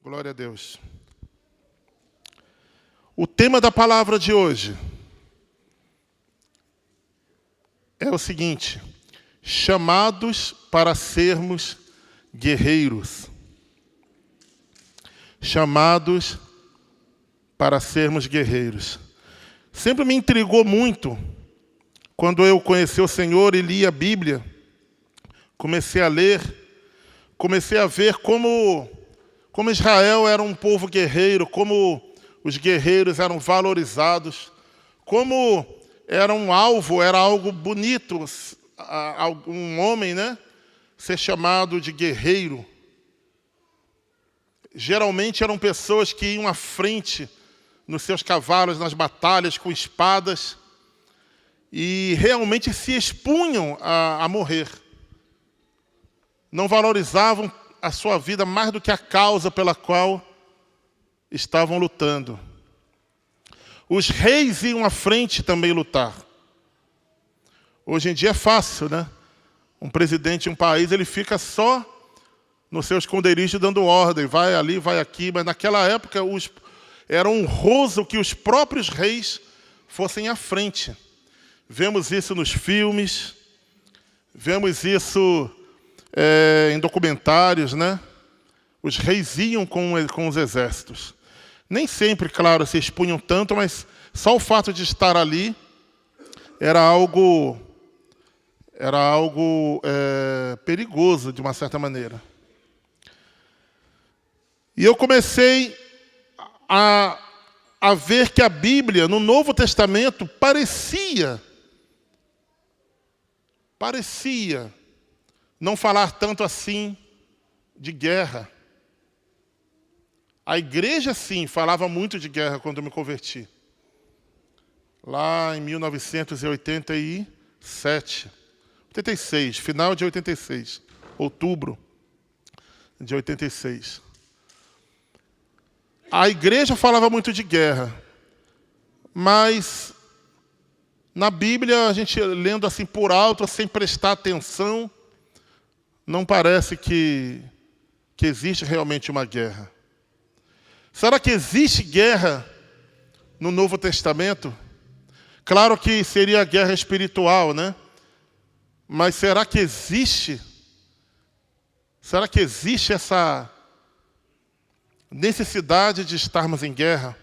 Glória a Deus. O tema da palavra de hoje é o seguinte: chamados para sermos guerreiros. Chamados para sermos guerreiros. Sempre me intrigou muito quando eu conheci o Senhor e li a Bíblia. Comecei a ler, comecei a ver como Israel era um povo guerreiro, como os guerreiros eram valorizados, como era um alvo, era algo bonito, um homem, ser chamado de guerreiro. Geralmente eram pessoas que iam à frente nos seus cavalos, nas batalhas, com espadas, e realmente se expunham a morrer. Não valorizavam a sua vida mais do que a causa pela qual estavam lutando. Os reis iam à frente também lutar. Hoje em dia é fácil, Um presidente de um país, ele fica só no seu esconderijo dando ordem, vai ali, vai aqui, mas naquela época era honroso que os próprios reis fossem à frente. Vemos isso nos filmes, vemos isso em documentários, Os reis iam com os exércitos. Nem sempre, claro, se expunham tanto, mas só o fato de estar ali era algo perigoso, de uma certa maneira. E eu comecei a ver que a Bíblia, no Novo Testamento, parecia não falar tanto assim de guerra. A igreja, sim, falava muito de guerra quando eu me converti. Lá em 1987, 86, final de 86, outubro de 86. A igreja falava muito de guerra, mas na Bíblia, a gente lendo assim por alto, sem prestar atenção, não parece que existe realmente uma guerra. Será que existe guerra no Novo Testamento? Claro que seria a guerra espiritual, Mas será que existe? Será que existe essa necessidade de estarmos em guerra?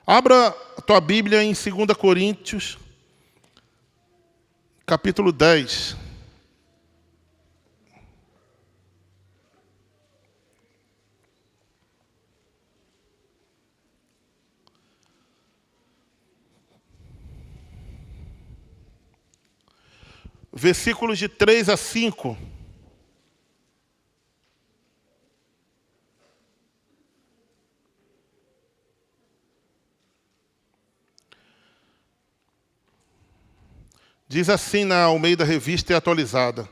Abra a tua Bíblia em 2 Coríntios, capítulo 10. Versículos de 3 a 5. Diz assim na Almeida Revista e Atualizada.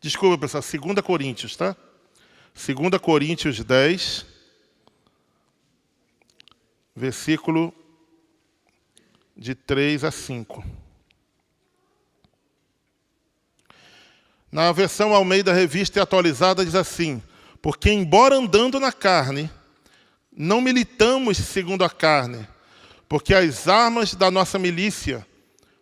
Desculpa, pessoal, 2 Coríntios, tá? 2 Coríntios 10, versículo de 3 a 5. Na versão Almeida Revista e Atualizada diz assim: porque embora andando na carne, não militamos segundo a carne, porque as armas da nossa milícia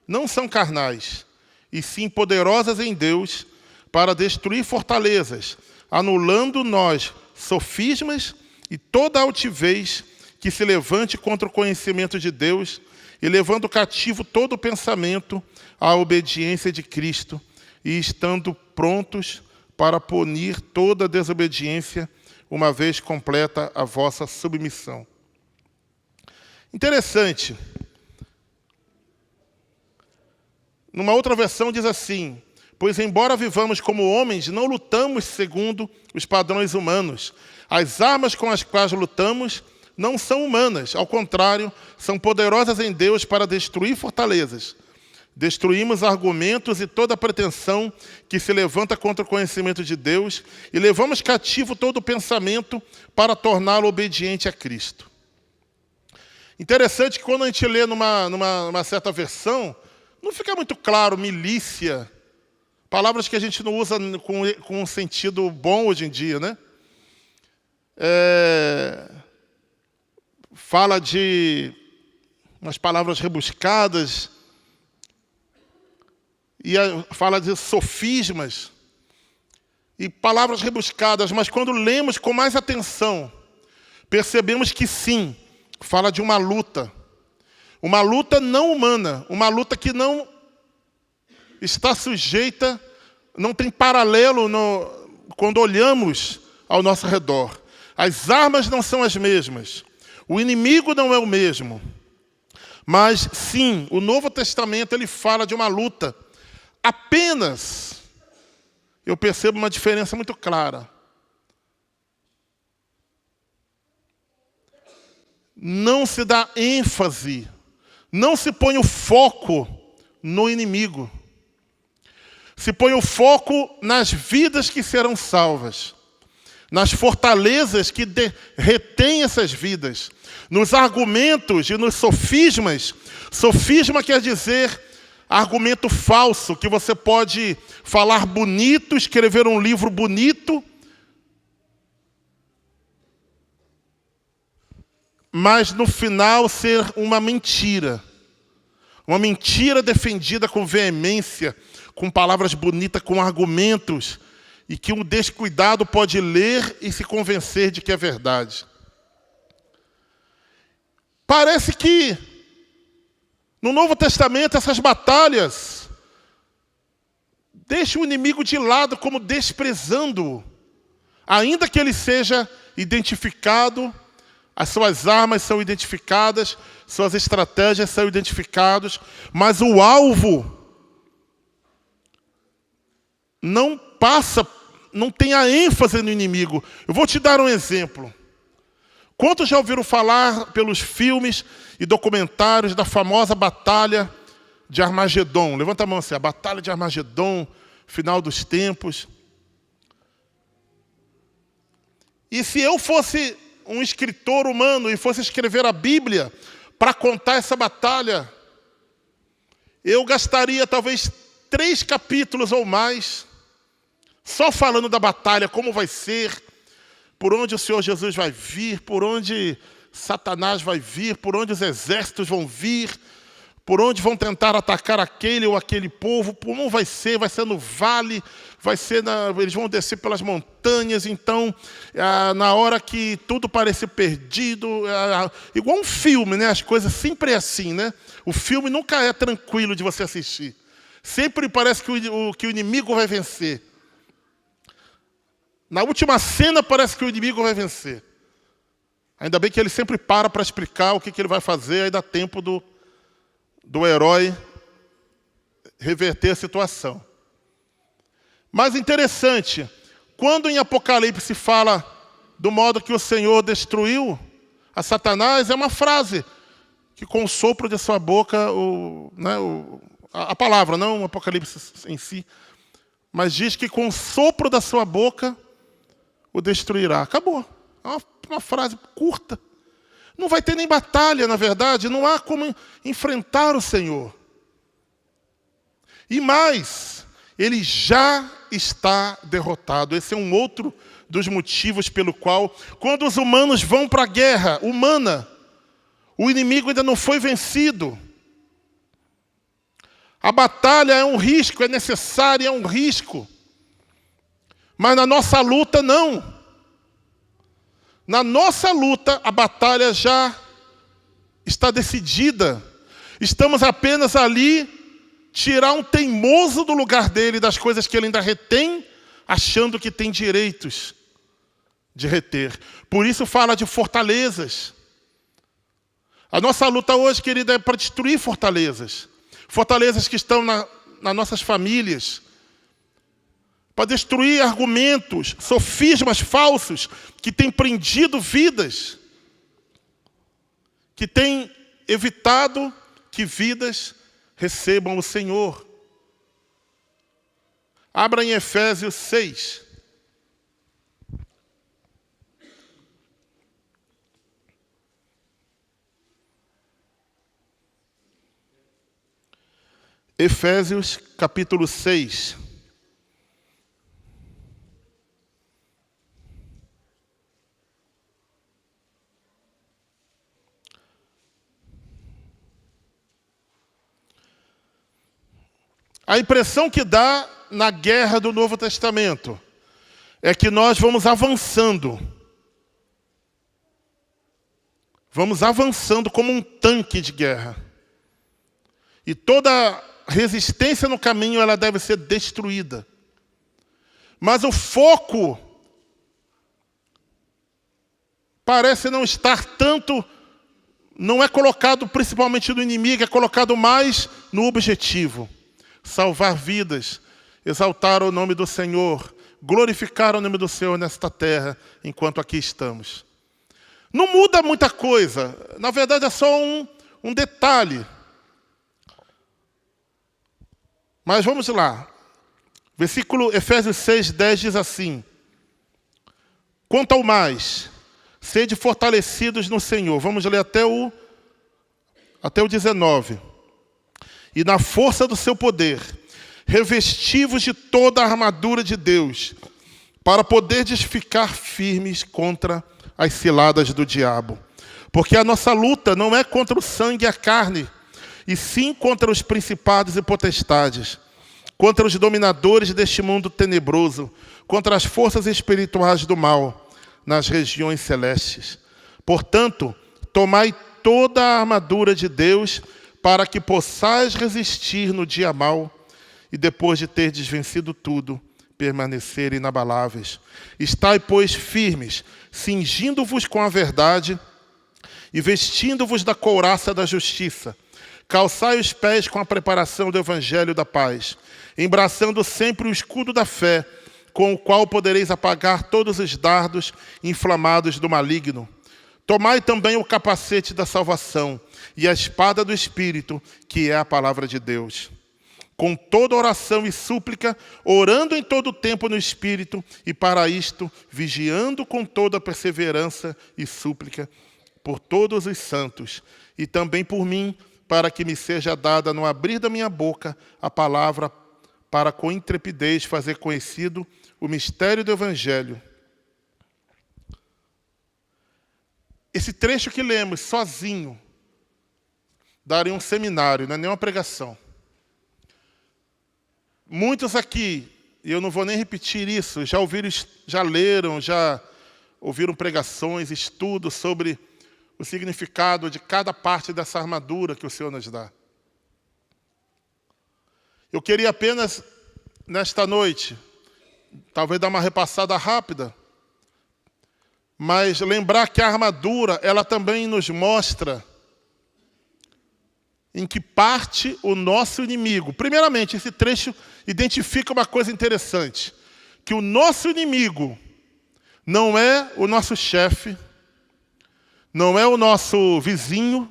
não são carnais, e sim poderosas em Deus para destruir fortalezas, anulando nós sofismas e toda altivez que se levante contra o conhecimento de Deus, e levando cativo todo o pensamento à obediência de Cristo, e estando prontos para punir toda desobediência, uma vez completa a vossa submissão. Interessante. Numa outra versão diz assim: pois embora vivamos como homens, não lutamos segundo os padrões humanos. As armas com as quais lutamos não são humanas, ao contrário, são poderosas em Deus para destruir fortalezas. Destruímos argumentos e toda pretensão que se levanta contra o conhecimento de Deus e levamos cativo todo o pensamento para torná-lo obediente a Cristo. Interessante que quando a gente lê numa certa versão, não fica muito claro milícia, palavras que a gente não usa com um sentido bom hoje em dia, né? Fala de umas palavras rebuscadas, e fala de sofismas, e palavras rebuscadas, mas quando lemos com mais atenção, percebemos que sim, fala de uma luta não humana, uma luta que não está sujeita, não tem paralelo quando olhamos ao nosso redor. As armas não são as mesmas, o inimigo não é o mesmo, mas sim, o Novo Testamento ele fala de uma luta. Apenas eu percebo uma diferença muito clara. Não se dá ênfase, não se põe o foco no inimigo. Se põe o foco nas vidas que serão salvas, nas fortalezas que retêm essas vidas, nos argumentos e nos sofismas. Sofisma quer dizer argumento falso, que você pode falar bonito, escrever um livro bonito, mas no final ser uma mentira. Uma mentira defendida com veemência, com palavras bonitas, com argumentos, e que um descuidado pode ler e se convencer de que é verdade. Parece que no Novo Testamento essas batalhas deixam o inimigo de lado como desprezando-o, ainda que ele seja identificado, as suas armas são identificadas, suas estratégias são identificadas, mas o alvo não tem a ênfase no inimigo. Eu vou te dar um exemplo. Quantos já ouviram falar pelos filmes e documentários da famosa Batalha de Armagedon? Levanta a mão assim, a Batalha de Armagedon, final dos tempos. E se eu fosse um escritor humano e fosse escrever a Bíblia para contar essa batalha, eu gastaria talvez 3 capítulos ou mais, só falando da batalha, como vai ser, por onde o Senhor Jesus vai vir, por onde Satanás vai vir, por onde os exércitos vão vir, por onde vão tentar atacar aquele ou aquele povo, como vai ser no vale, eles vão descer pelas montanhas, então, na hora que tudo parecer perdido, igual um filme, né? As coisas sempre é assim, né? O filme nunca é tranquilo de você assistir. Sempre parece que o inimigo vai vencer. Na última cena parece que o inimigo vai vencer. Ainda bem que ele sempre para explicar o que ele vai fazer, aí dá tempo do herói reverter a situação. Mas interessante, quando em Apocalipse fala do modo que o Senhor destruiu a Satanás, é uma frase que com o sopro de sua boca, a palavra, não o Apocalipse em si, mas diz que com o sopro da sua boca o destruirá. Acabou. É uma frase curta. Não vai ter nem batalha, na verdade, não há como enfrentar o Senhor. E mais, ele já está derrotado. Esse é um outro dos motivos pelo qual, quando os humanos vão para a guerra humana, o inimigo ainda não foi vencido. A batalha é um risco, é necessária, é um risco. Mas na nossa luta, não. Na nossa luta, a batalha já está decidida. Estamos apenas ali, tirar um teimoso do lugar dele, das coisas que ele ainda retém, achando que tem direitos de reter. Por isso fala de fortalezas. A nossa luta hoje, querida, é para destruir fortalezas. Fortalezas que estão nas nossas famílias, para destruir argumentos, sofismas falsos que têm prendido vidas, que têm evitado que vidas recebam o Senhor. Abra em Efésios 6. Efésios capítulo 6. A impressão que dá na guerra do Novo Testamento é que nós vamos avançando. Vamos avançando como um tanque de guerra. E toda resistência no caminho ela deve ser destruída. Mas o foco parece não estar tanto, não é colocado principalmente no inimigo, é colocado mais no objetivo. Salvar vidas, exaltar o nome do Senhor, glorificar o nome do Senhor nesta terra, enquanto aqui estamos. Não muda muita coisa, na verdade é só um detalhe. Mas vamos lá. Versículo Efésios 6:10 diz assim: quanto ao mais, sede fortalecidos no Senhor. Vamos ler até o 19. E na força do seu poder, revestivos de toda a armadura de Deus, para poderdes ficar firmes contra as ciladas do diabo. Porque a nossa luta não é contra o sangue e a carne, e sim contra os principados e potestades, contra os dominadores deste mundo tenebroso, contra as forças espirituais do mal nas regiões celestes. Portanto, tomai toda a armadura de Deus, para que possais resistir no dia mau, e depois de terdes vencido tudo, permanecer inabaláveis. Estai, pois, firmes, cingindo-vos com a verdade e vestindo-vos da couraça da justiça. Calçai os pés com a preparação do evangelho da paz, embraçando sempre o escudo da fé, com o qual podereis apagar todos os dardos inflamados do maligno. Tomai também o capacete da salvação e a espada do Espírito, que é a palavra de Deus. Com toda oração e súplica, orando em todo o tempo no Espírito, e para isto, vigiando com toda perseverança e súplica por todos os santos, e também por mim, para que me seja dada no abrir da minha boca a palavra, para com intrepidez fazer conhecido o mistério do Evangelho. Esse trecho que lemos sozinho daria um seminário, não é nem uma pregação. Muitos aqui, e eu não vou nem repetir isso, já ouviram, já leram, já ouviram pregações, estudos sobre o significado de cada parte dessa armadura que o Senhor nos dá. Eu queria apenas, nesta noite, talvez dar uma repassada rápida, mas lembrar que a armadura, ela também nos mostra em que parte o nosso inimigo. Primeiramente, esse trecho identifica uma coisa interessante, que o nosso inimigo não é o nosso chefe, não é o nosso vizinho,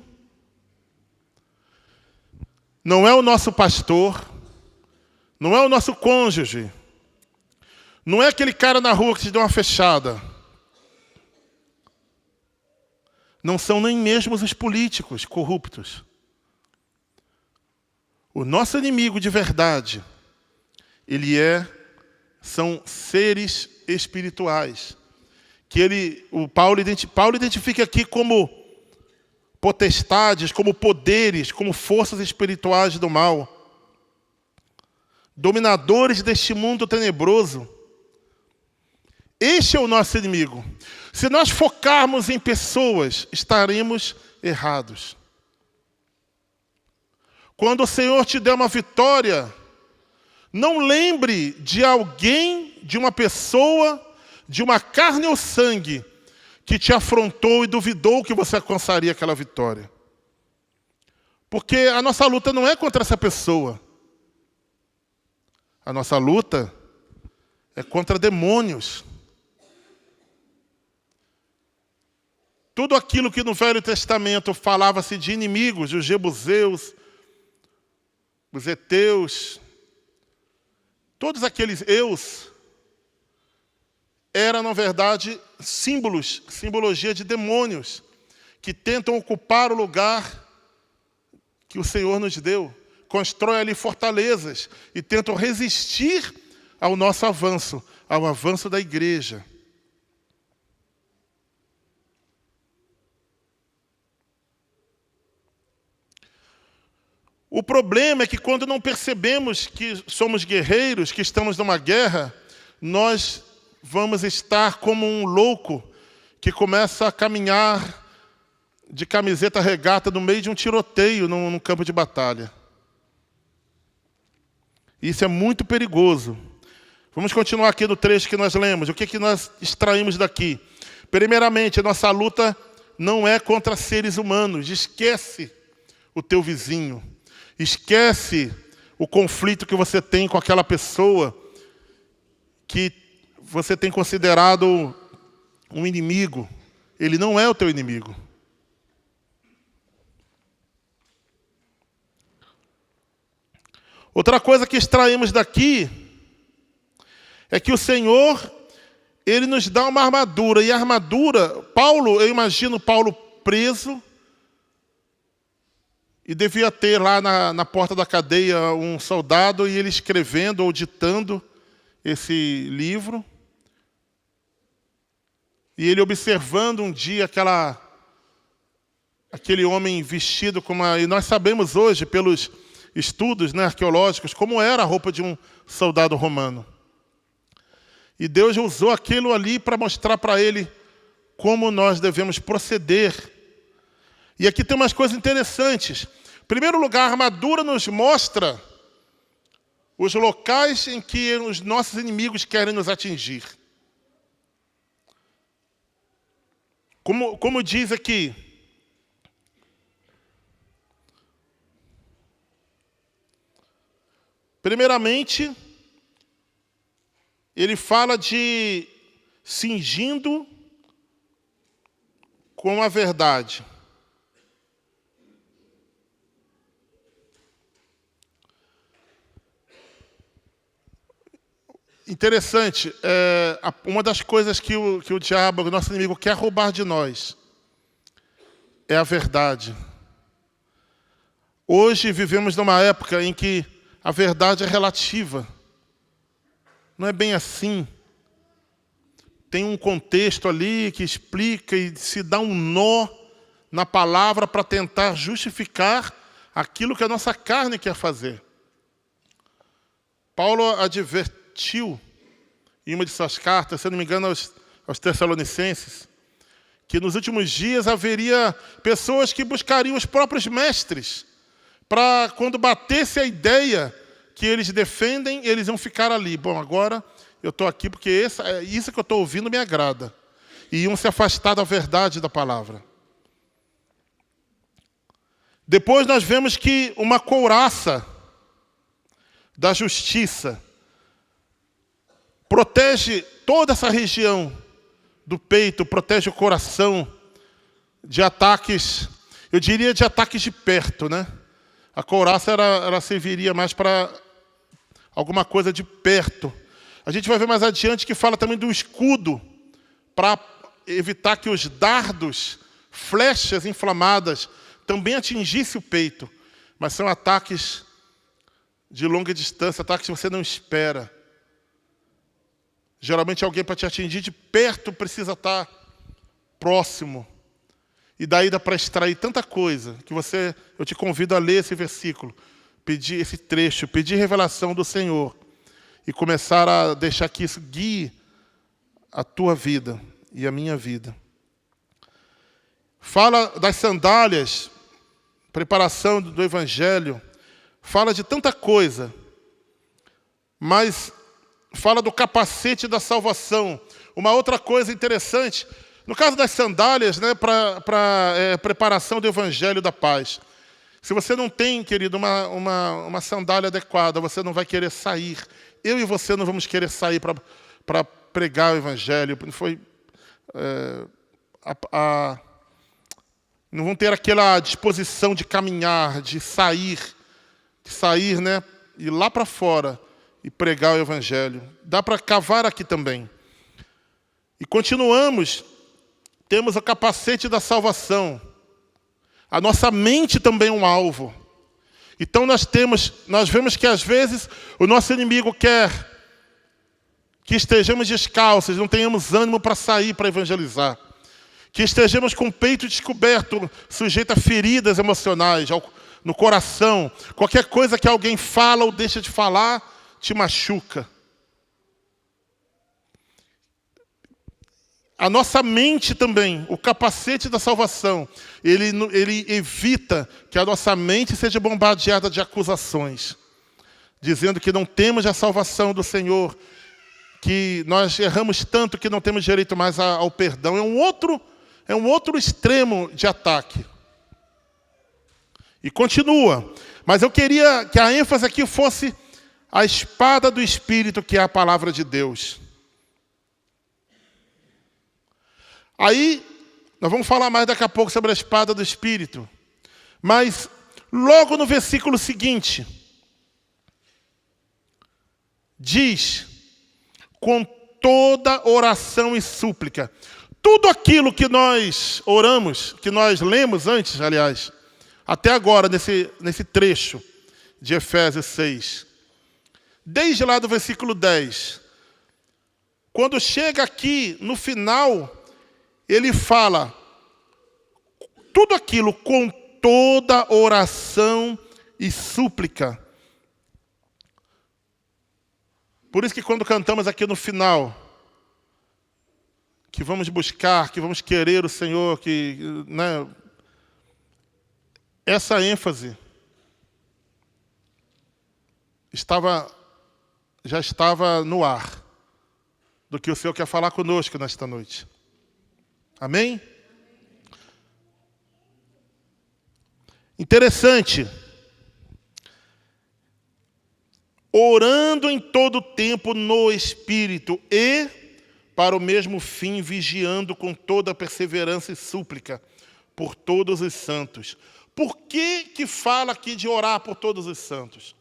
não é o nosso pastor, não é o nosso cônjuge, não é aquele cara na rua que te deu uma fechada. Não são nem mesmo os políticos corruptos. O nosso inimigo de verdade, são seres espirituais, que Paulo identifica aqui como potestades, como poderes, como forças espirituais do mal, dominadores deste mundo tenebroso. Este é o nosso inimigo. Se nós focarmos em pessoas, estaremos errados. Quando o Senhor te der uma vitória, não lembre de alguém, de uma pessoa, de uma carne ou sangue, que te afrontou e duvidou que você alcançaria aquela vitória. Porque a nossa luta não é contra essa pessoa. A nossa luta é contra demônios. Tudo aquilo que no Velho Testamento falava-se de inimigos, os jebuseus, os heteus, todos aqueles eus, eram, na verdade, simbologia de demônios, que tentam ocupar o lugar que o Senhor nos deu. Constroem ali fortalezas e tentam resistir ao nosso avanço, ao avanço da igreja. O problema é que quando não percebemos que somos guerreiros, que estamos numa guerra, nós vamos estar como um louco que começa a caminhar de camiseta regata no meio de um tiroteio num campo de batalha. Isso é muito perigoso. Vamos continuar aqui no trecho que nós lemos. O que nós extraímos daqui? Primeiramente, a nossa luta não é contra seres humanos. Esquece o teu vizinho. Esquece o conflito que você tem com aquela pessoa que você tem considerado um inimigo. Ele não é o teu inimigo. Outra coisa que extraímos daqui é que o Senhor, Ele nos dá uma armadura. E a armadura, Paulo, eu imagino Paulo preso, e devia ter lá na porta da cadeia um soldado, e ele escrevendo ou ditando esse livro. E ele observando um dia aquele homem vestido com uma... E nós sabemos hoje, pelos estudos, né, arqueológicos, como era a roupa de um soldado romano. E Deus usou aquilo ali para mostrar para ele como nós devemos proceder. E aqui tem umas coisas interessantes. Em primeiro lugar, a armadura nos mostra os locais em que os nossos inimigos querem nos atingir. Como diz aqui, primeiramente, ele fala de cingindo com a verdade. Interessante, uma das coisas que o diabo, o nosso inimigo, quer roubar de nós é a verdade. Hoje vivemos numa época em que a verdade é relativa. Não é bem assim. Tem um contexto ali que explica e se dá um nó na palavra para tentar justificar aquilo que a nossa carne quer fazer. Paulo advertiu em uma de suas cartas, se não me engano, aos Tessalonicenses, que nos últimos dias haveria pessoas que buscariam os próprios mestres, para quando batesse a ideia que eles defendem, eles iam ficar ali. Bom, agora eu estou aqui porque isso que eu estou ouvindo me agrada. E iam se afastar da verdade da palavra. Depois nós vemos que uma couraça da justiça protege toda essa região do peito, protege o coração de ataques, eu diria de ataques de perto, né? A couraça ela serviria mais para alguma coisa de perto. A gente vai ver mais adiante que fala também do escudo, para evitar que os dardos, flechas inflamadas, também atingissem o peito. Mas são ataques de longa distância, ataques que você não espera. Geralmente alguém para te atingir de perto precisa estar próximo. E daí dá para extrair tanta coisa que eu te convido a ler esse versículo, pedir esse trecho, pedir revelação do Senhor e começar a deixar que isso guie a tua vida e a minha vida. Fala das sandálias, preparação do Evangelho, fala de tanta coisa, mas fala do capacete da salvação. Uma outra coisa interessante, no caso das sandálias, né, para preparação do Evangelho da paz. Se você não tem, querido, uma sandália adequada, você não vai querer sair. Eu e você não vamos querer sair para pregar o Evangelho. Não vão ter aquela disposição de caminhar, de sair, né, ir lá para fora e pregar o Evangelho. Dá para cavar aqui também. E continuamos, temos o capacete da salvação. A nossa mente também é um alvo. Então nós vemos que às vezes o nosso inimigo quer que estejamos descalços, não tenhamos ânimo para sair, para evangelizar. Que estejamos com o peito descoberto, sujeito a feridas emocionais, no coração. Qualquer coisa que alguém fala ou deixa de falar, te machuca. A nossa mente também, o capacete da salvação, ele evita que a nossa mente seja bombardeada de acusações, dizendo que não temos a salvação do Senhor, que nós erramos tanto que não temos direito mais ao perdão. É um outro extremo de ataque. E continua. Mas eu queria que a ênfase aqui fosse a espada do Espírito, que é a palavra de Deus. Aí, nós vamos falar mais daqui a pouco sobre a espada do Espírito. Mas, logo no versículo seguinte, diz, com toda oração e súplica. Tudo aquilo que nós oramos, que nós lemos antes, aliás, até agora, nesse trecho de Efésios 6. Desde lá do versículo 10. Quando chega aqui, no final, ele fala, tudo aquilo com toda oração e súplica. Por isso que quando cantamos aqui no final, que vamos buscar, que vamos querer o Senhor, que, né, essa ênfase já estava no ar do que o Senhor quer falar conosco nesta noite. Amém? Interessante. Orando em todo tempo no Espírito e, para o mesmo fim, vigiando com toda perseverança e súplica por todos os santos. Por que fala aqui de orar por todos os santos?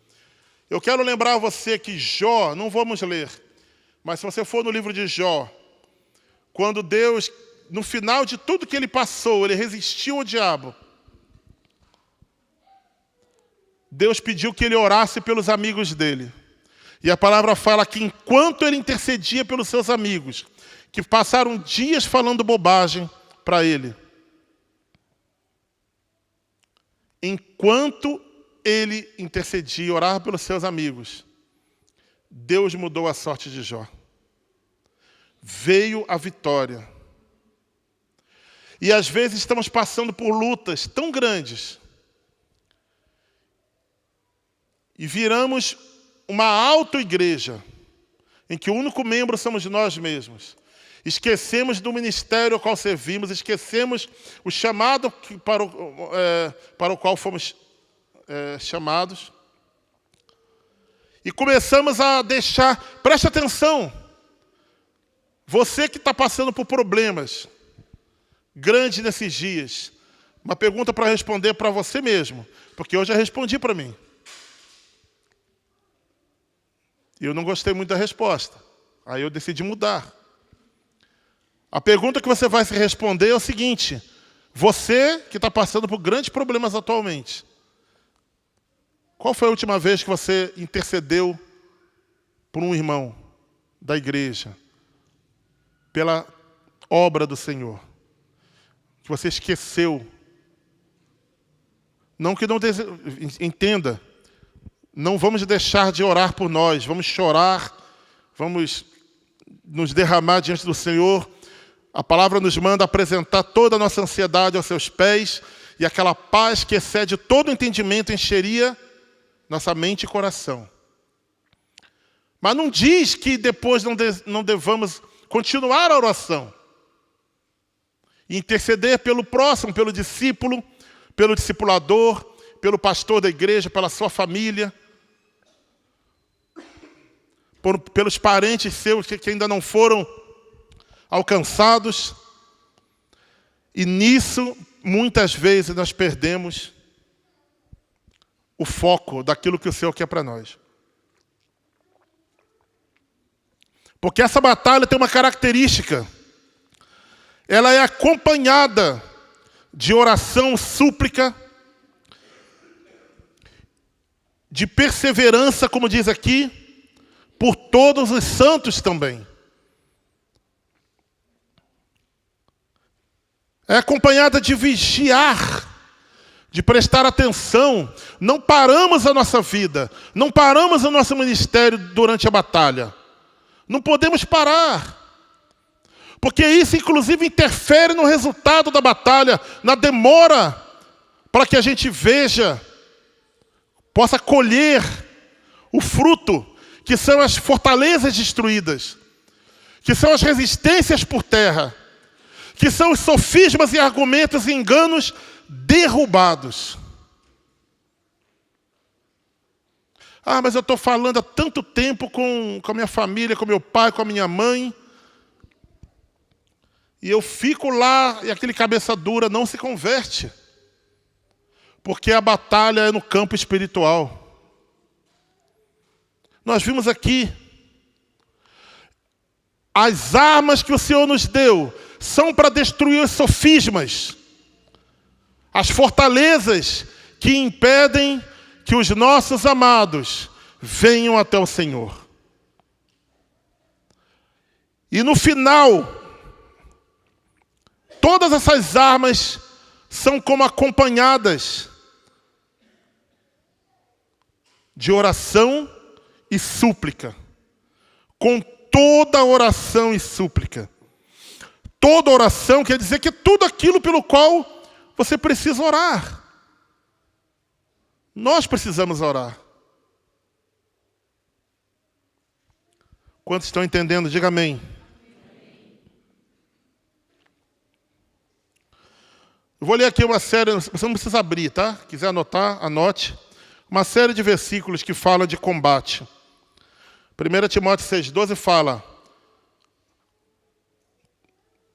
Eu quero lembrar a você que Jó, não vamos ler, mas se você for no livro de Jó, quando Deus, no final de tudo que ele passou, ele resistiu ao diabo, Deus pediu que ele orasse pelos amigos dele. E a palavra fala que enquanto ele intercedia pelos seus amigos, que passaram dias falando bobagem para ele, enquanto ele intercedia e orava pelos seus amigos, Deus mudou a sorte de Jó. Veio a vitória. E às vezes estamos passando por lutas tão grandes e viramos uma auto-igreja, em que o único membro somos nós mesmos. Esquecemos do ministério ao qual servimos, esquecemos o chamado para o qual fomos chamados. E começamos a deixar... Preste atenção. Você que está passando por problemas grandes nesses dias, uma pergunta para responder para você mesmo, porque eu já respondi para mim. E eu não gostei muito da resposta. Aí eu decidi mudar. A pergunta que você vai se responder é o seguinte: você que está passando por grandes problemas atualmente, qual foi a última vez que você intercedeu por um irmão da igreja, pela obra do Senhor? Que você esqueceu. Não que não entenda. Não vamos deixar de orar por nós, vamos chorar, vamos nos derramar diante do Senhor. A palavra nos manda apresentar toda a nossa ansiedade aos seus pés, e aquela paz que excede todo o entendimento encheria nossa mente e coração. Mas não diz que depois não devamos continuar a oração e interceder pelo próximo, pelo discípulo, pelo discipulador, pelo pastor da igreja, pela sua família, pelos parentes seus que ainda não foram alcançados. E nisso, muitas vezes, nós perdemos o foco daquilo que o Senhor quer para nós. Porque essa batalha tem uma característica. Ela é acompanhada de oração, súplica, de perseverança, como diz aqui, por todos os santos também. É acompanhada de vigiar, de prestar atenção. Não paramos a nossa vida, não paramos o nosso ministério durante a batalha. Não podemos parar. Porque isso, inclusive, interfere no resultado da batalha, na demora, para que a gente veja, possa colher o fruto, que são as fortalezas destruídas, que são as resistências por terra, que são os sofismas e argumentos e enganos derrubados. Ah, mas eu estou falando há tanto tempo com a minha família, com meu pai, com a minha mãe, e eu fico lá e aquele cabeça dura não se converte. Porque a batalha é no campo espiritual. Nós vimos aqui, as armas que o Senhor nos deu são para destruir os sofismas, as fortalezas que impedem que os nossos amados venham até o Senhor. E no final, todas essas armas são como acompanhadas de oração e súplica. Com toda oração e súplica. Toda oração quer dizer que é tudo aquilo pelo qual você precisa orar. Nós precisamos orar. Quantos estão entendendo? Diga amém. Eu vou ler aqui uma série, você não precisa abrir, tá? Quiser anotar, anote. Uma série de versículos que falam de combate. 1 Timóteo 6,12 fala,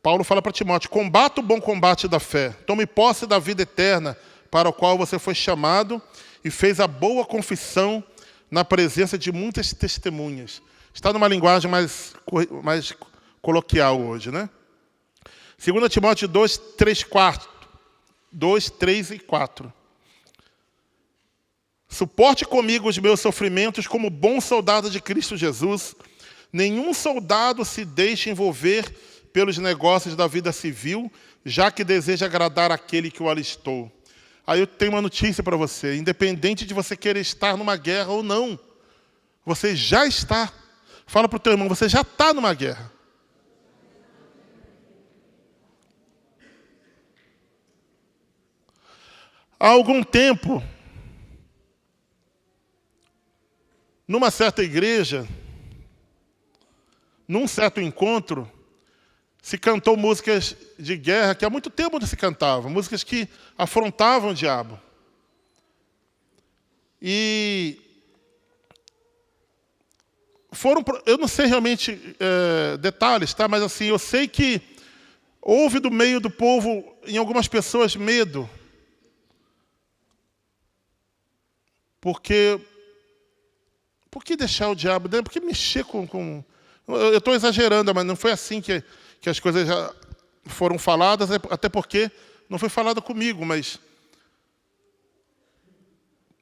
Paulo fala para Timóteo, combata o bom combate da fé, tome posse da vida eterna, para o qual você foi chamado e fez a boa confissão na presença de muitas testemunhas. Está numa linguagem mais coloquial hoje, né? 2 Timóteo 2, 3 e 4. Suporte comigo os meus sofrimentos como bom soldado de Cristo Jesus. Nenhum soldado se deixe envolver pelos negócios da vida civil, já que deseja agradar aquele que o alistou. Aí eu tenho uma notícia para você. Independente de você querer estar numa guerra ou não, você já está. Fala para o teu irmão, você já está numa guerra. Há algum tempo, numa certa igreja, num certo encontro, se cantou músicas de guerra que há muito tempo não se cantavam, músicas que afrontavam o diabo. E foram, eu não sei realmente detalhes, tá? Mas assim, eu sei que houve do meio do povo, em algumas pessoas, medo. Porque por que deixar o diabo dentro? Por que mexer com... Eu estou exagerando, mas não foi assim que as coisas já foram faladas, até porque não foi falado comigo, mas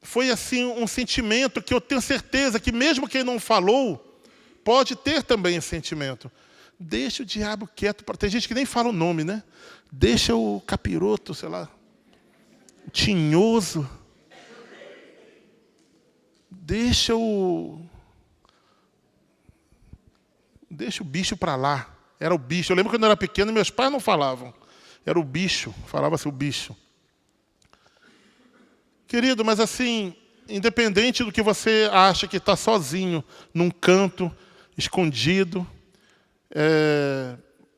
foi assim um sentimento que eu tenho certeza que mesmo quem não falou, pode ter também esse sentimento. Deixa o diabo quieto. Tem gente que nem fala o nome, né? Deixa o capiroto, sei lá, o tinhoso. Deixa o bicho para lá. Era o bicho. Eu lembro quando eu era pequeno, meus pais não falavam. Era o bicho. Falava-se o bicho. Querido, mas assim, independente do que você acha que está sozinho, num canto, escondido,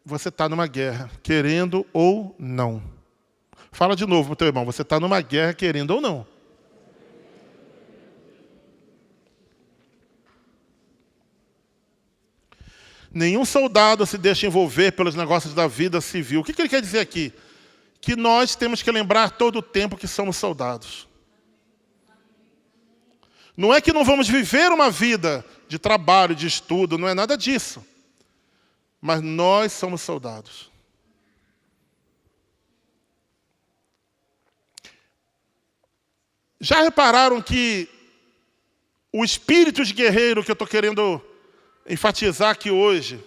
você está numa guerra, querendo ou não. Fala de novo para o teu irmão, você está numa guerra, querendo ou não. Nenhum soldado se deixa envolver pelos negócios da vida civil. O que ele quer dizer aqui? Que nós temos que lembrar todo o tempo que somos soldados. Não é que não vamos viver uma vida de trabalho, de estudo, não é nada disso. Mas nós somos soldados. Já repararam que o espírito de guerreiro que eu estou querendo enfatizar aqui hoje,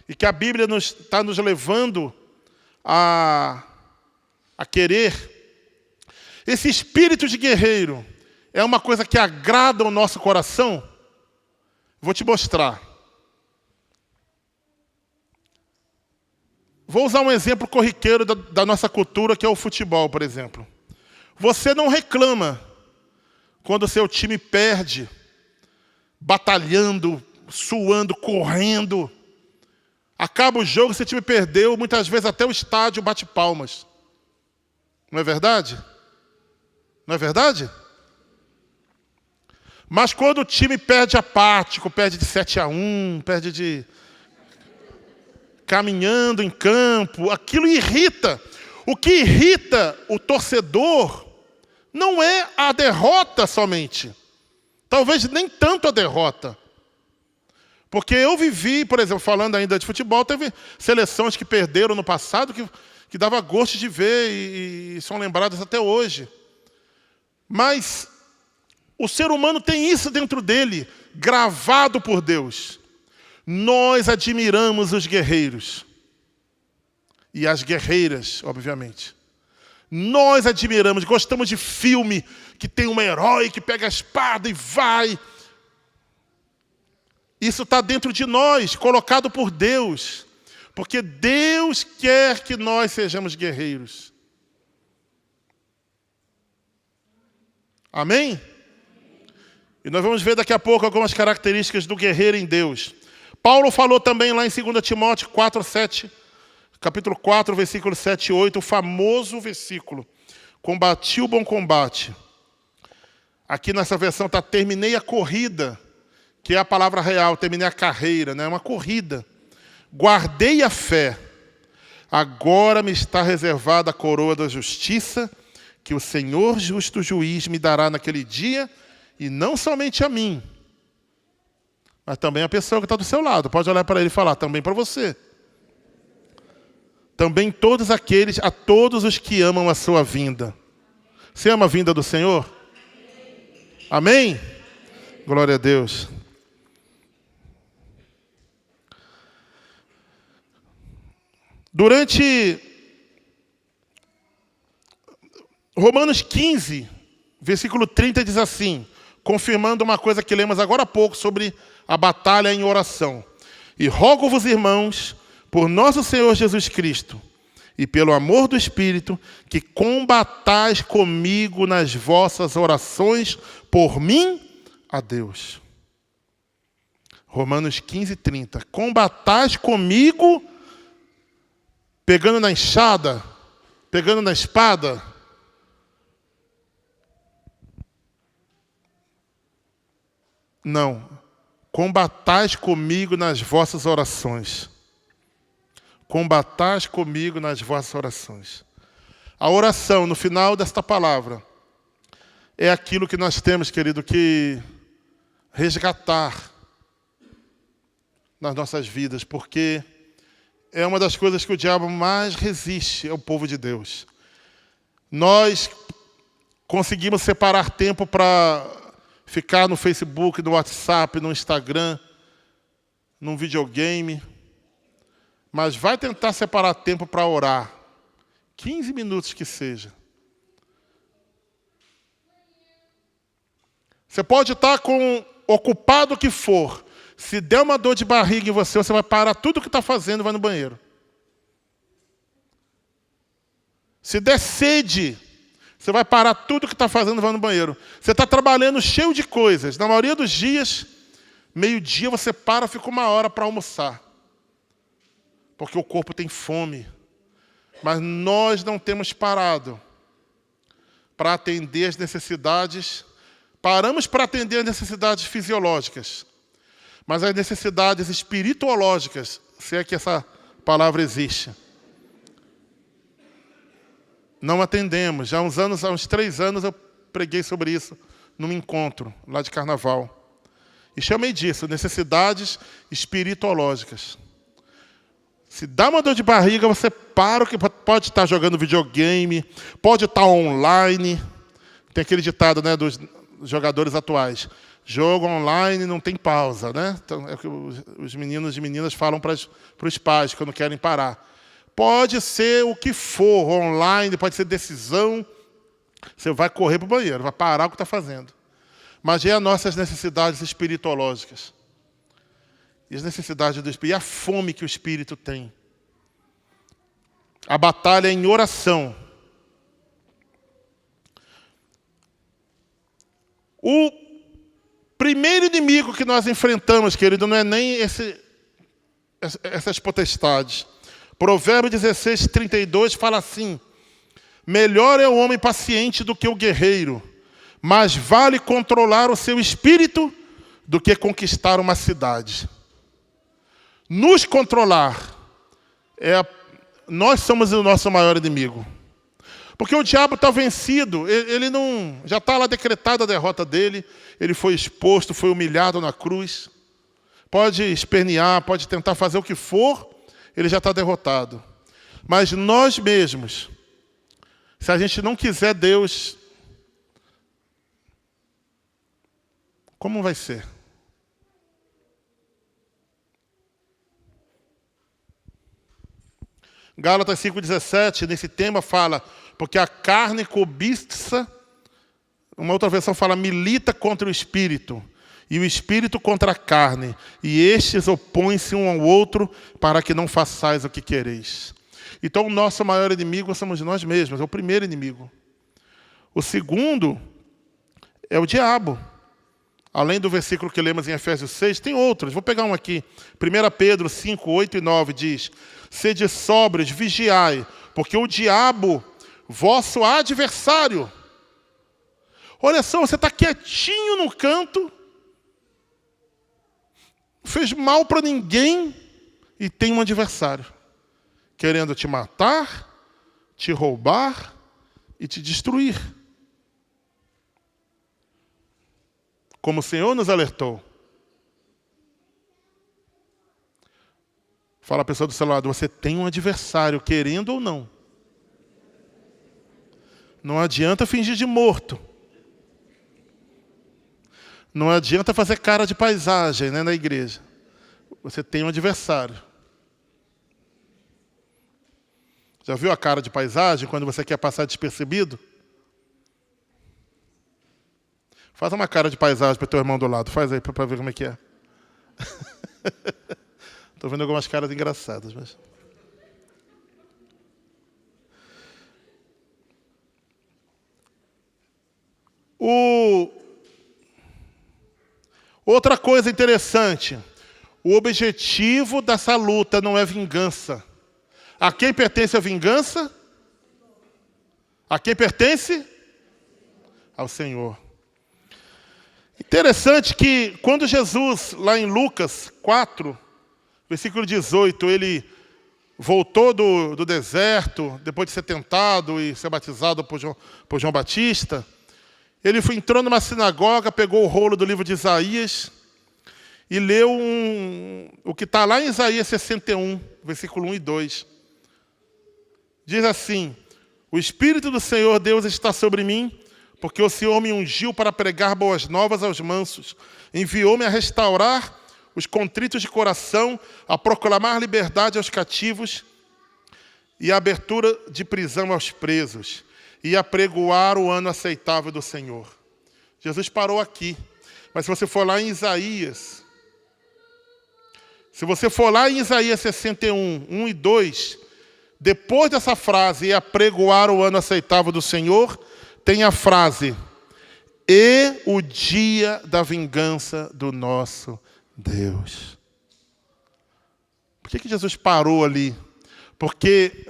e que a Bíblia está nos levando a querer, esse espírito de guerreiro é uma coisa que agrada o nosso coração? Vou te mostrar. Vou usar um exemplo corriqueiro da nossa cultura, que é o futebol, por exemplo. Você não reclama quando o seu time perde, batalhando, suando, correndo. Acaba o jogo, seu time perdeu, muitas vezes até o estádio bate palmas. Não é verdade? Não é verdade? Mas quando o time perde apático, perde de 7-1, perde de... caminhando em campo, aquilo irrita. O que irrita o torcedor não é a derrota somente. Talvez nem tanto a derrota. Porque eu vivi, por exemplo, falando ainda de futebol, teve seleções que perderam no passado que dava gosto de ver e são lembradas até hoje. Mas o ser humano tem isso dentro dele, gravado por Deus. Nós admiramos os guerreiros. E as guerreiras, obviamente. Nós admiramos, gostamos de filme que tem um herói que pega a espada e vai. Isso está dentro de nós, colocado por Deus. Porque Deus quer que nós sejamos guerreiros. Amém? E nós vamos ver daqui a pouco algumas características do guerreiro em Deus. Paulo falou também lá em 2 Timóteo 4:7, capítulo 4, versículo 7 e 8, o famoso versículo. Combati o bom combate. Aqui nessa versão está terminei a corrida, que é a palavra real, terminei a carreira, né? Uma corrida. Guardei a fé. Agora me está reservada a coroa da justiça, que o Senhor justo juiz me dará naquele dia, e não somente a mim, mas também a pessoa que está do seu lado. Pode olhar para ele e falar, também para você. Também a todos os que amam a sua vinda. Você ama a vinda do Senhor? Amém? Glória a Deus. Durante Romanos 15, versículo 30 diz assim, confirmando uma coisa que lemos agora há pouco sobre a batalha em oração. E rogo-vos, irmãos, por nosso Senhor Jesus Cristo, e pelo amor do Espírito, que combatais comigo nas vossas orações por mim a Deus. Romanos 15, 30. Combatais comigo, pegando na enxada, pegando na espada. Não. Combatais comigo nas vossas orações. Combatais comigo nas vossas orações. A oração, no final desta palavra, é aquilo que nós temos, querido, que resgatar nas nossas vidas, porque é uma das coisas que o diabo mais resiste ao povo de Deus. Nós conseguimos separar tempo para ficar no Facebook, no WhatsApp, no Instagram, num videogame. Mas vai tentar separar tempo para orar. 15 minutos que seja. Você pode estar ocupado o que for. Se der uma dor de barriga em você, você vai parar tudo o que está fazendo e vai no banheiro. Se der sede, você vai parar tudo o que está fazendo e vai no banheiro. Você está trabalhando cheio de coisas. Na maioria dos dias, meio-dia você para, fica 1 hora para almoçar. Porque o corpo tem fome. Mas nós não temos parado para atender as necessidades. Paramos para atender as necessidades fisiológicas. Mas as necessidades espirituológicas, se é que essa palavra existe, não atendemos. Já há uns 3 anos eu preguei sobre isso num encontro lá de carnaval. E chamei disso, necessidades espirituológicas. Se dá uma dor de barriga, você para, que pode estar jogando videogame, pode estar online. Tem aquele ditado, né, dos jogadores atuais. Jogo online não tem pausa, né? Então, é o que os meninos e meninas falam para os pais quando querem parar. Pode ser o que for, online, pode ser decisão, Você vai correr para o banheiro, vai parar o que está fazendo. Mas é as nossas necessidades espiritológicas. E as necessidades do Espírito. E a fome que o Espírito tem. A batalha é em oração. O primeiro inimigo que nós enfrentamos, querido, não é nem essas potestades. Provérbio 16, 32 fala assim: melhor é o homem paciente do que o guerreiro, mas vale controlar o seu espírito do que conquistar uma cidade. Nos controlar, nós somos o nosso maior inimigo. Porque o diabo está vencido, ele não, já está lá decretada a derrota dele, ele foi exposto, foi humilhado na cruz. Pode espernear, pode tentar fazer o que for, ele já está derrotado. Mas nós mesmos, se a gente não quiser Deus, como vai ser? Gálatas 5,17, nesse tema fala, porque a carne cobiça, uma outra versão fala, milita contra o espírito, e o espírito contra a carne, e estes opõem-se um ao outro para que não façais o que quereis. Então o nosso maior inimigo somos nós mesmos, é o primeiro inimigo. O segundo é o diabo. Além do versículo que lemos em Efésios 6, tem outros. Vou pegar um aqui. 1 Pedro 5, 8 e 9 diz: sede sóbrios, vigiai, porque o diabo, vosso adversário. Olha só, você está quietinho no canto, não fez mal para ninguém e tem um adversário querendo te matar, te roubar e te destruir. Como o Senhor nos alertou. Fala a pessoa do seu lado, você tem um adversário, querendo ou não. Não adianta fingir de morto. Não adianta fazer cara de paisagem, né, na igreja. Você tem um adversário. Já viu a cara de paisagem quando você quer passar despercebido? Faz uma cara de paisagem para o teu irmão do lado. Faz aí para ver como é que é. Estou vendo algumas caras engraçadas. Mas... Outra coisa interessante. O objetivo dessa luta não é vingança. A quem pertence a vingança? A quem pertence? Ao Senhor. Interessante que quando Jesus, lá em Lucas 4, versículo 18, ele voltou do deserto, depois de ser tentado e ser batizado por João Batista, ele entrou numa sinagoga, pegou o rolo do livro de Isaías e leu o que está lá em Isaías 61, versículo 1 e 2. Diz assim: o Espírito do Senhor Deus está sobre mim, porque o Senhor me ungiu para pregar boas novas aos mansos. Enviou-me a restaurar os contritos de coração, a proclamar liberdade aos cativos e a abertura de prisão aos presos, e a pregoar o ano aceitável do Senhor. Jesus parou aqui. Mas se você for lá em Isaías, 61, 1 e 2, depois dessa frase, e a pregoar o ano aceitável do Senhor, tem a frase, e o dia da vingança do nosso Deus. Por que Jesus parou ali? Porque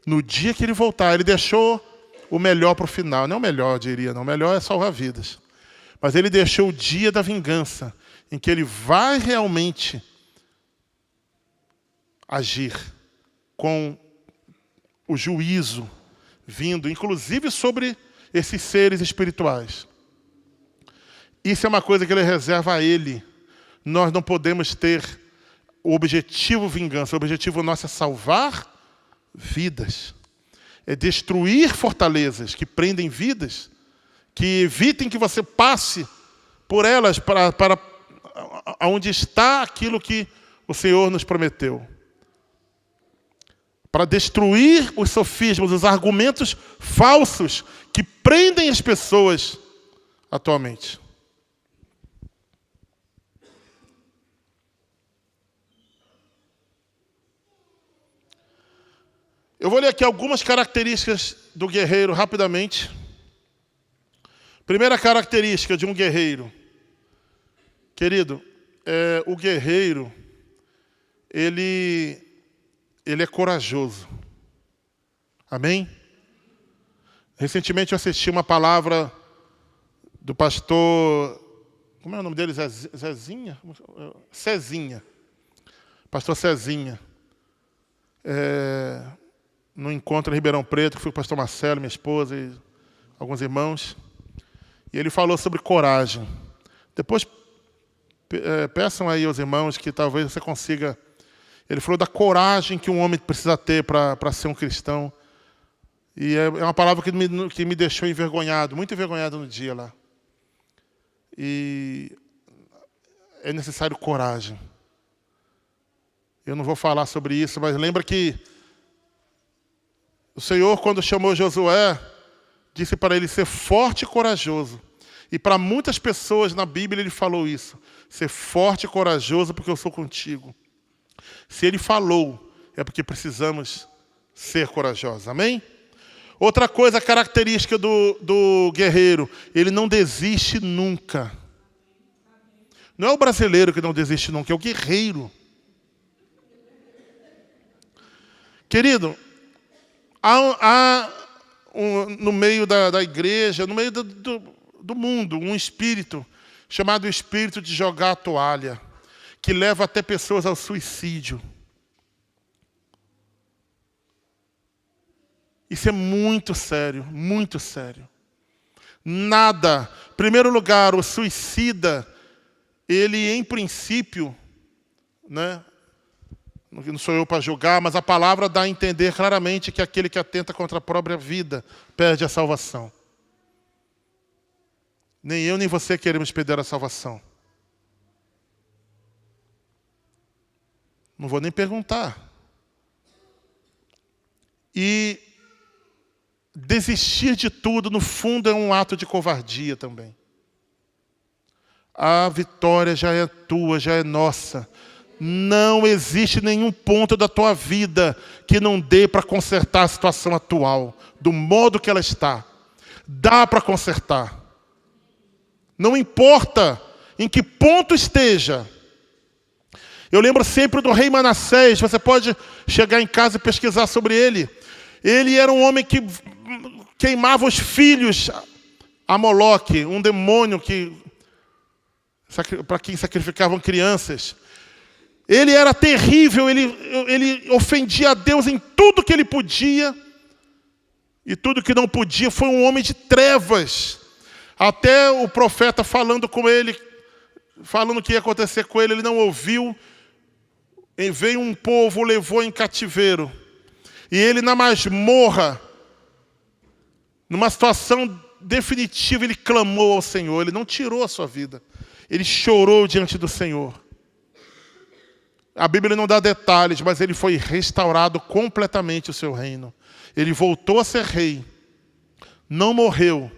no dia que ele voltar, ele deixou o melhor para o final. Não é o melhor, eu diria, não. O melhor é salvar vidas. Mas ele deixou o dia da vingança, em que ele vai realmente agir com o juízo vindo, inclusive sobre esses seres espirituais. Isso é uma coisa que ele reserva a ele. Nós não podemos ter o objetivo vingança. O objetivo nosso é salvar vidas. É destruir fortalezas que prendem vidas, que evitem que você passe por elas para onde está aquilo que o Senhor nos prometeu. para destruir os sofismas, os argumentos falsos que prendem as pessoas atualmente. Eu vou ler aqui algumas características do guerreiro rapidamente. Primeira característica de um guerreiro. Querido, o guerreiro, ele é corajoso. Amém? Recentemente eu assisti uma palavra do pastor... Como é o nome dele? Zezinha? Cezinha. Pastor Cezinha. No encontro em Ribeirão Preto, que foi o pastor Marcelo, minha esposa e alguns irmãos. E ele falou sobre coragem. Depois, peçam aí aos irmãos que talvez você consiga... Ele falou da coragem que um homem precisa ter para ser um cristão. E é uma palavra que me deixou envergonhado, muito envergonhado no dia lá. E é necessário coragem. Eu não vou falar sobre isso, mas lembra que o Senhor, quando chamou Josué, disse para ele ser forte e corajoso. E para muitas pessoas na Bíblia ele falou isso. Ser forte e corajoso porque eu sou contigo. Se ele falou, é porque precisamos ser corajosos. Amém? Outra coisa característica do guerreiro, ele não desiste nunca. Não é o brasileiro que não desiste nunca, é o guerreiro. Querido, no meio da igreja, no meio do mundo, um espírito chamado espírito de jogar a toalha, que leva até pessoas ao suicídio. Isso é muito sério, muito sério. Nada. Em primeiro lugar, o suicida, ele em princípio, né? Não sou eu para julgar, mas a palavra dá a entender claramente que aquele que atenta contra a própria vida perde a salvação. Nem eu nem você queremos perder a salvação. Não vou nem perguntar. E desistir de tudo, no fundo, é um ato de covardia também. A vitória já é tua, já é nossa. Não existe nenhum ponto da tua vida que não dê para consertar a situação atual, do modo que ela está. Dá para consertar. Não importa em que ponto esteja. Eu lembro sempre do rei Manassés, você pode chegar em casa e pesquisar sobre ele. Ele era um homem que queimava os filhos a Moloque, um demônio para quem sacrificavam crianças. Ele era terrível, ele ofendia a Deus em tudo que ele podia. E tudo que não podia, foi um homem de trevas. Até o profeta falando com ele, falando o que ia acontecer com ele não ouviu. E veio um povo, o levou em cativeiro. E ele na masmorra, numa situação definitiva, ele clamou ao Senhor. Ele não tirou a sua vida. Ele chorou diante do Senhor. A Bíblia não dá detalhes, mas ele foi restaurado completamente o seu reino. Ele voltou a ser rei. Não morreu.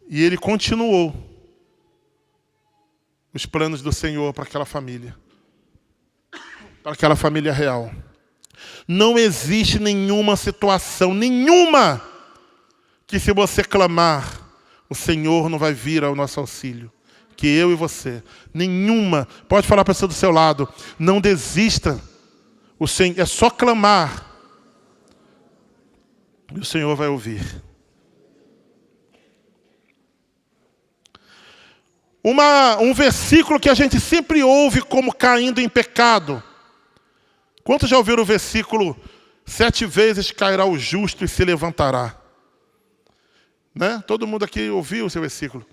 E ele continuou os planos do Senhor para aquela família. Para aquela família real. Não existe nenhuma situação, nenhuma, que se você clamar, o Senhor não vai vir ao nosso auxílio. Que eu e você. Nenhuma. Pode falar para a pessoa do seu lado. Não desista. O Senhor, é só clamar. E o Senhor vai ouvir. Um versículo que a gente sempre ouve como caindo em pecado. Quantos já ouviram o versículo? 7 vezes cairá o justo e se levantará. Né? Todo mundo aqui ouviu esse versículo.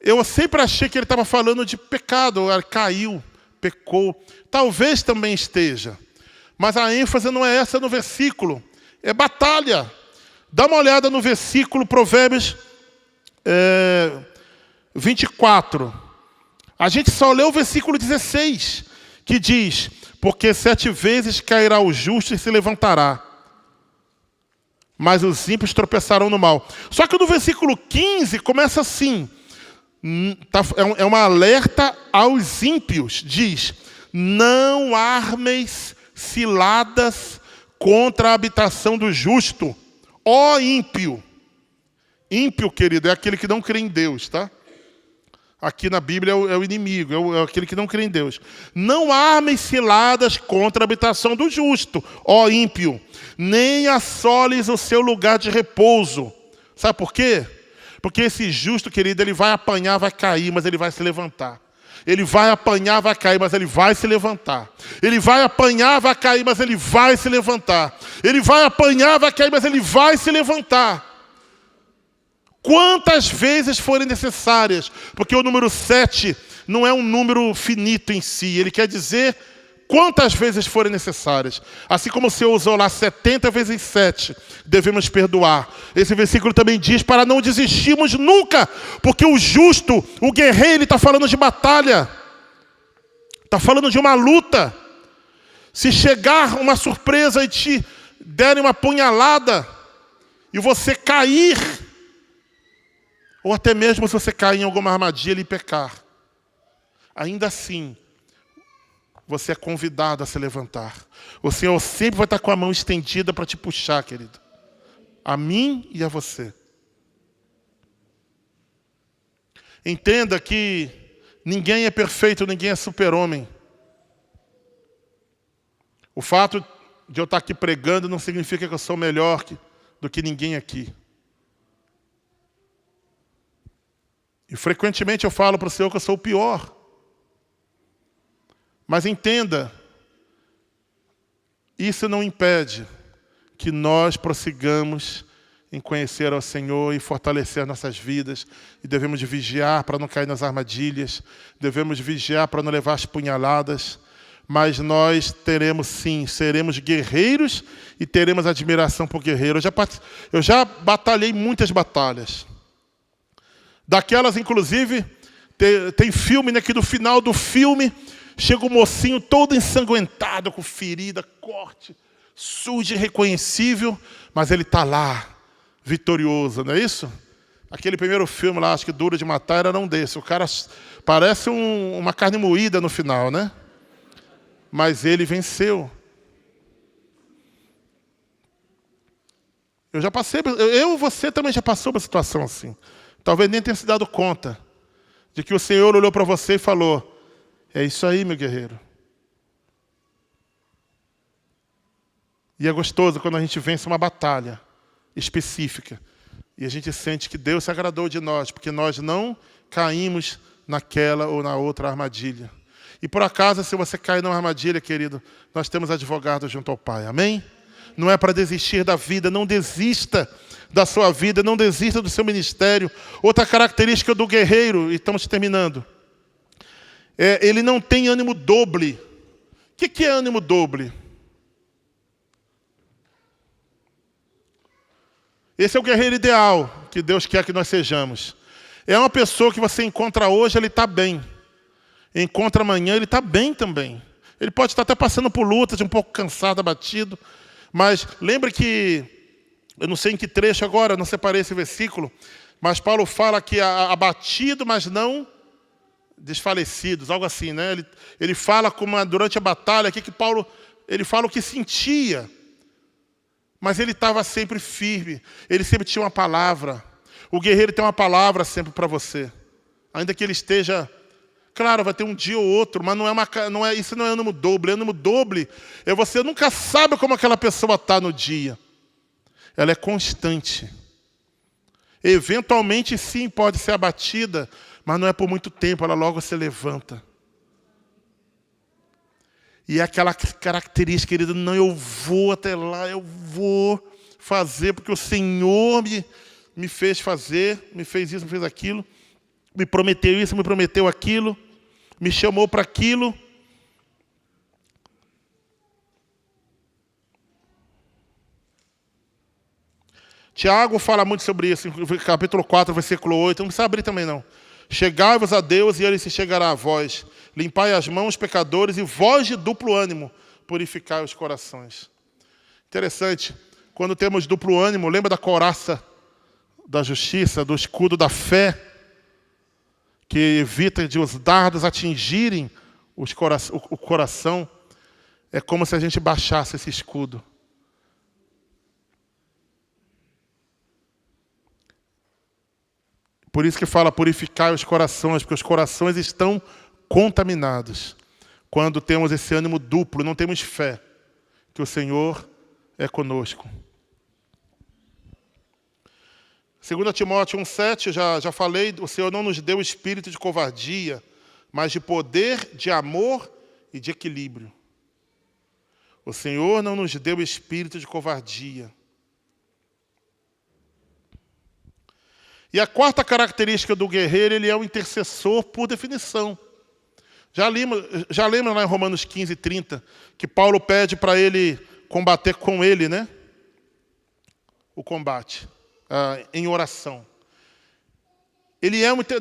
Eu sempre achei que ele estava falando de pecado. Caiu, pecou. Talvez também esteja. Mas a ênfase não é essa no versículo. É batalha. Dá uma olhada no versículo Provérbios 24. A gente só leu o versículo 16, que diz: porque 7 vezes cairá o justo e se levantará, mas os ímpios tropeçarão no mal. Só que no versículo 15 começa assim, é um alerta aos ímpios, diz: não armeis ciladas contra a habitação do justo, ó ímpio. Ímpio, querido, é aquele que não crê em Deus, tá? Aqui na Bíblia é o inimigo, é aquele que não crê em Deus. Não armes ciladas contra a habitação do justo, ó ímpio, nem assoles o seu lugar de repouso. Sabe por quê? Porque esse justo, querido, ele vai apanhar, vai cair, mas ele vai se levantar. Ele vai apanhar, vai cair, mas ele vai se levantar. Ele vai apanhar, vai cair, mas ele vai se levantar. Ele vai apanhar, vai cair, mas ele vai se levantar. Quantas vezes forem necessárias, porque o número 7 não é um número finito em si, ele quer dizer quantas vezes forem necessárias. Assim como o Senhor usou lá 70 vezes 7, devemos perdoar. Esse versículo também diz para não desistirmos nunca, porque o justo, o guerreiro, ele está falando de batalha, está falando de uma luta. Se chegar uma surpresa e te derem uma punhalada, e você cair, ou até mesmo se você cair em alguma armadilha e pecar, ainda assim, você é convidado a se levantar. O Senhor sempre vai estar com a mão estendida para te puxar, querido. A mim e a você. Entenda que ninguém é perfeito, ninguém é super-homem. O fato de eu estar aqui pregando não significa que eu sou melhor do que ninguém aqui. E frequentemente eu falo para o Senhor que eu sou o pior. Mas entenda, isso não impede que nós prossigamos em conhecer ao Senhor e fortalecer nossas vidas. E devemos de vigiar para não cair nas armadilhas. Devemos de vigiar para não levar as punhaladas. Mas nós teremos sim, seremos guerreiros e teremos admiração por guerreiro. Eu já batalhei muitas batalhas. Daquelas, inclusive, tem filme, né, que no final do filme chega o mocinho todo ensanguentado, com ferida, corte, sujo, irreconhecível, mas ele está lá, vitorioso, não é isso? Aquele primeiro filme lá, acho que Duro de Matar, era um desses. O cara parece uma carne moída no final, né? Mas ele venceu. Você também já passou por uma situação assim. Talvez nem tenha se dado conta de que o Senhor olhou para você e falou: é isso aí, meu guerreiro. E é gostoso quando a gente vence uma batalha específica e a gente sente que Deus se agradou de nós, porque nós não caímos naquela ou na outra armadilha. E por acaso, se você cair numa armadilha, querido, nós temos advogado junto ao Pai. Amém? Não é para desistir da vida, não desista da sua vida, não desista do seu ministério. Outra característica do guerreiro, e estamos terminando, ele não tem ânimo doble. O que é ânimo doble? Esse é o guerreiro ideal que Deus quer que nós sejamos. É uma pessoa que você encontra hoje, ele está bem. Encontra amanhã, ele está bem também. Ele pode estar até passando por lutas, um pouco cansado, abatido. Mas lembre que, eu não sei em que trecho agora, não separei esse versículo, mas Paulo fala que abatido, mas não desfalecidos, algo assim, né? Ele fala como durante a batalha aqui que Paulo, ele fala o que sentia, mas ele estava sempre firme, ele sempre tinha uma palavra. O guerreiro tem uma palavra sempre para você, ainda que ele esteja... Claro, vai ter um dia ou outro, mas isso não é ânimo doble. Ânimo doble é você nunca sabe como aquela pessoa está no dia. Ela é constante. Eventualmente, sim, pode ser abatida, mas não é por muito tempo, ela logo se levanta. E é aquela característica, querido, não, eu vou até lá, eu vou fazer, porque o Senhor me fez fazer, me fez isso, me fez aquilo. Me prometeu isso, me prometeu aquilo, me chamou para aquilo. Tiago fala muito sobre isso, capítulo 4, versículo 8, não precisa abrir também não. Chegai-vos a Deus e Ele se chegará a vós. limpai as mãos, pecadores, e vós de duplo ânimo, purificai os corações. Interessante, quando temos duplo ânimo, lembra da couraça da justiça, do escudo da fé, que evita de os dardos atingirem o coração. É como se a gente baixasse esse escudo. Por isso que fala purificar os corações, porque os corações estão contaminados. Quando temos esse ânimo duplo, não temos fé que o Senhor é conosco. 2 Timóteo 1,7, já falei, o Senhor não nos deu espírito de covardia, mas de poder, de amor e de equilíbrio. O Senhor não nos deu espírito de covardia. E a quarta característica do guerreiro, ele é o intercessor por definição. Já lembra lá em Romanos 15:30, que Paulo pede para ele combater com ele, né? O combate, em oração.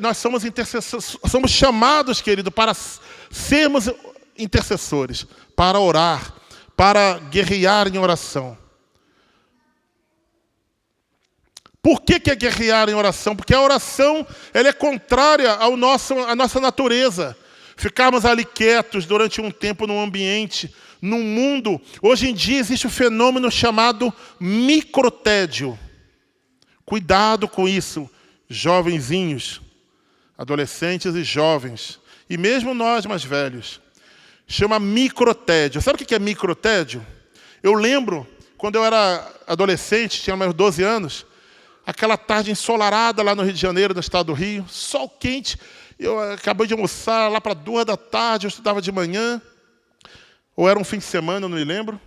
Nós somos intercessores, somos chamados, querido, para sermos intercessores, para orar, para guerrear em oração. Por que é guerrear em oração? Porque a oração ela é contrária à nossa natureza. Ficarmos ali quietos durante um tempo num ambiente, num mundo. Hoje em dia existe um fenômeno chamado microtédio. Cuidado com isso, jovenzinhos, adolescentes e jovens. E mesmo nós mais velhos. Chama microtédio. Sabe o que é microtédio? Eu lembro, quando eu era adolescente, tinha meus 12 anos, aquela tarde ensolarada lá no Rio de Janeiro, no estado do Rio, sol quente. Eu acabei de almoçar lá para 2 da tarde, eu estudava de manhã, ou era um fim de semana, eu não me lembro.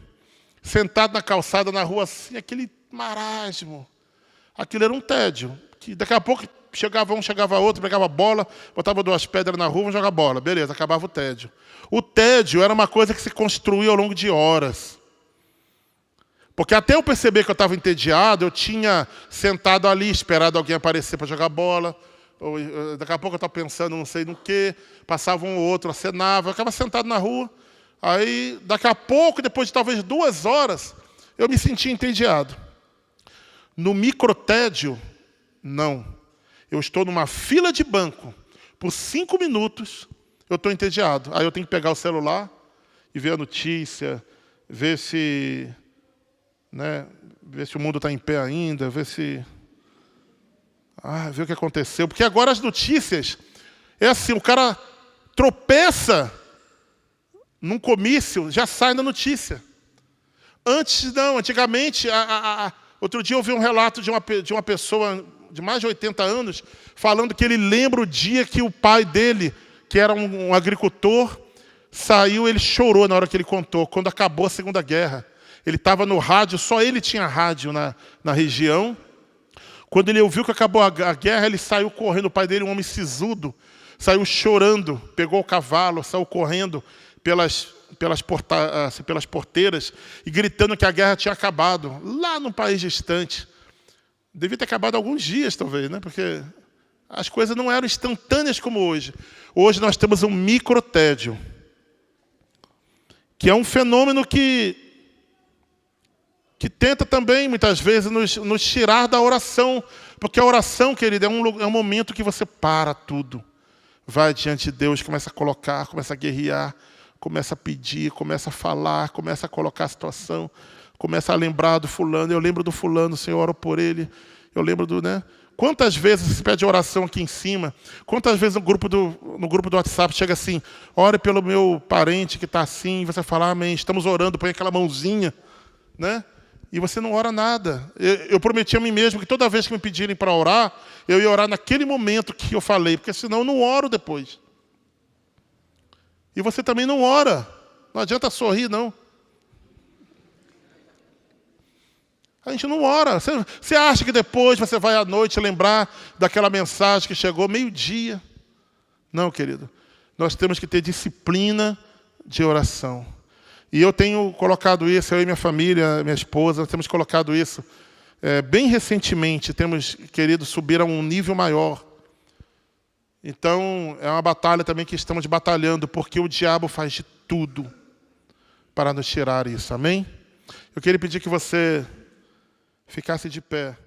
Sentado na calçada, na rua, assim, aquele marasmo. Aquilo era um tédio. Que daqui a pouco chegava um, chegava outro, pegava a bola, botava 2 pedras na rua e jogava bola. Beleza, acabava o tédio. O tédio era uma coisa que se construía ao longo de horas. Porque até eu perceber que eu estava entediado, eu tinha sentado ali, esperado alguém aparecer para jogar bola. Ou, daqui a pouco eu estava pensando não sei no que, passava um ou outro, acenava, eu ficava sentado na rua. Aí, daqui a pouco, depois de talvez 2 horas, eu me sentia entediado. No microtédio, não. Eu estou numa fila de banco, por 5 minutos, eu estou entediado. Aí eu tenho que pegar o celular e ver a notícia, ver se o mundo está em pé ainda, ver o que aconteceu. Porque agora as notícias, é assim, o cara tropeça num comício, já sai na notícia. Antes não, antigamente, outro dia eu vi um relato de uma pessoa de mais de 80 anos, falando que ele lembra o dia que o pai dele, que era um agricultor, saiu, ele chorou na hora que ele contou, quando acabou a Segunda Guerra. Ele estava no rádio, só ele tinha rádio na região. Quando ele ouviu que acabou a guerra, ele saiu correndo. O pai dele, um homem sisudo, saiu chorando, pegou o cavalo, saiu correndo pelas porteiras e gritando que a guerra tinha acabado, lá num país distante. Devia ter acabado há alguns dias, talvez, né? Porque as coisas não eram instantâneas como hoje. Hoje nós temos um microtédio, que é um fenômeno que tenta também, muitas vezes, nos tirar da oração. Porque a oração, querido, é um momento que você para tudo. Vai diante de Deus, começa a colocar, começa a guerrear, começa a pedir, começa a falar, começa a colocar a situação, começa a lembrar do fulano. Eu lembro do fulano, Senhor, oro por ele. Eu lembro Quantas vezes se pede oração aqui em cima? Quantas vezes no grupo do WhatsApp chega assim, ore pelo meu parente que está assim, e você fala, amém, estamos orando, põe aquela mãozinha, né? E você não ora nada. Eu prometi a mim mesmo que toda vez que me pedirem para orar, eu ia orar naquele momento que eu falei, porque senão eu não oro depois. E você também não ora. Não adianta sorrir, não. A gente não ora. Você acha que depois você vai à noite lembrar daquela mensagem que chegou meio-dia? Não, querido. Nós temos que ter disciplina de oração. E eu tenho colocado isso, eu e minha família, minha esposa, temos colocado isso bem recentemente. Temos querido subir a um nível maior. Então, é uma batalha também que estamos batalhando, porque o diabo faz de tudo para nos tirar isso, amém? Eu queria pedir que você ficasse de pé.